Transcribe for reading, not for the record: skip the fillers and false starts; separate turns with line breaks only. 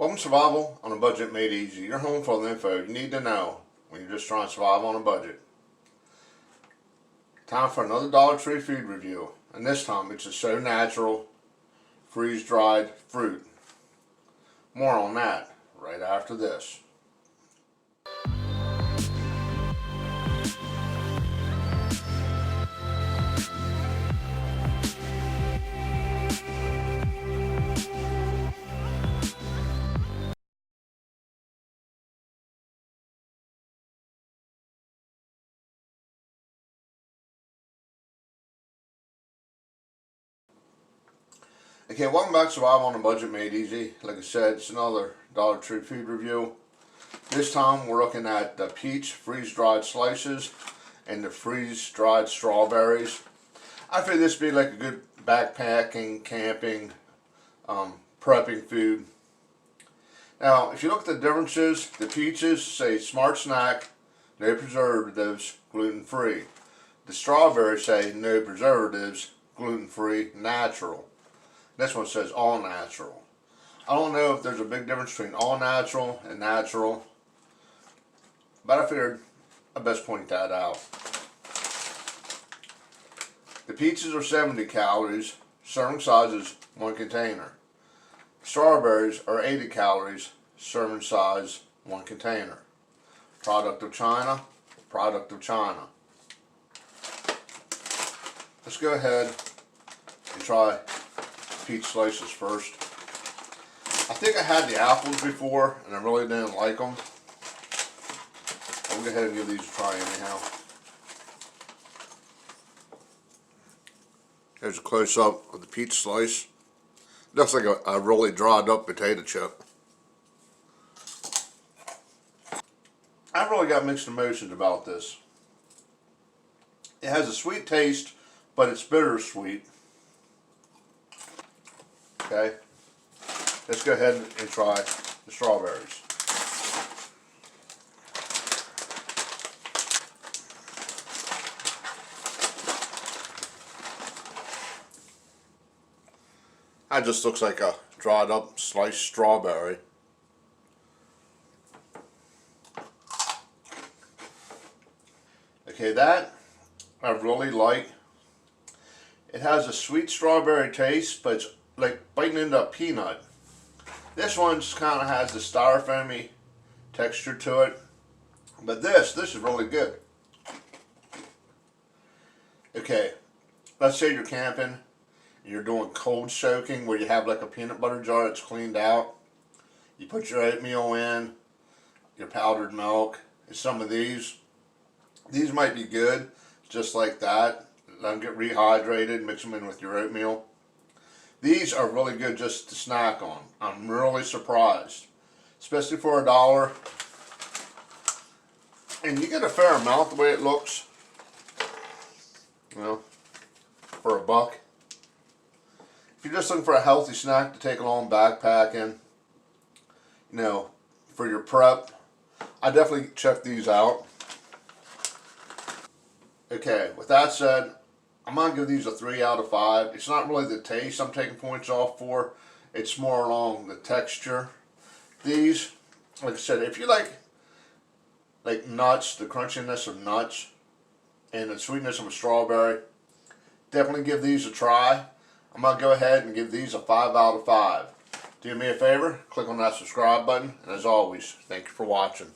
Welcome to Survival on a Budget Made Easy. Your home for the info you need to know when you're just trying to survive on a budget. Time for another Dollar Tree food review. And this time it's a So Natural freeze-dried fruit. More on that right after this. Okay, welcome back to Survival on a Budget Made Easy. Like I said, it's another Dollar Tree food review. This time we're looking at the peach freeze-dried slices and the freeze-dried strawberries. I figured this would be like a good backpacking, camping, prepping food. Now, if you look at the differences, the peaches say Smart Snack, no preservatives, gluten-free. The strawberries say no preservatives, gluten-free, natural. This one says all natural. I don't know if there's a big difference between all natural and natural, but I figured I'd best point that out. The peaches are 70 calories, serving size is 1 container. Strawberries are 80 calories, serving size 1 container. Product of China, product of China. Let's go ahead and try peach slices first. I think I had the apples before and I really didn't like them. I'll go ahead and give these a try anyhow. Here's a close-up of the peach slice. Looks like a really dried up potato chip. I've really got mixed emotions about this. It has a sweet taste, but it's bittersweet. Okay, let's go ahead and try the strawberries. That just looks like a dried up sliced strawberry. Okay, that I really like. It has a sweet strawberry taste, but it's like biting into a peanut. This one just kind of has the styrofoamy texture to it, but this is really good. Okay, let's say you're camping and you're doing cold soaking where you have like a peanut butter jar that's cleaned out. You put your oatmeal in, your powdered milk, and some of these might be good just like that. Let them get rehydrated, mix them in with your oatmeal. These are really good just to snack on. I'm really surprised, especially for $1. And you get a fair amount the way it looks, you know, for $1. If you're just looking for a healthy snack to take along backpacking, you know, for your prep, I definitely check these out. Okay, with that said, I'm going to give these a 3 out of 5. It's not really the taste I'm taking points off for. It's more along the texture. These, like I said, if you like nuts, the crunchiness of nuts, and the sweetness of a strawberry, definitely give these a try. I'm going to go ahead and give these a 5 out of 5. Do me a favor, click on that subscribe button, and as always, thank you for watching.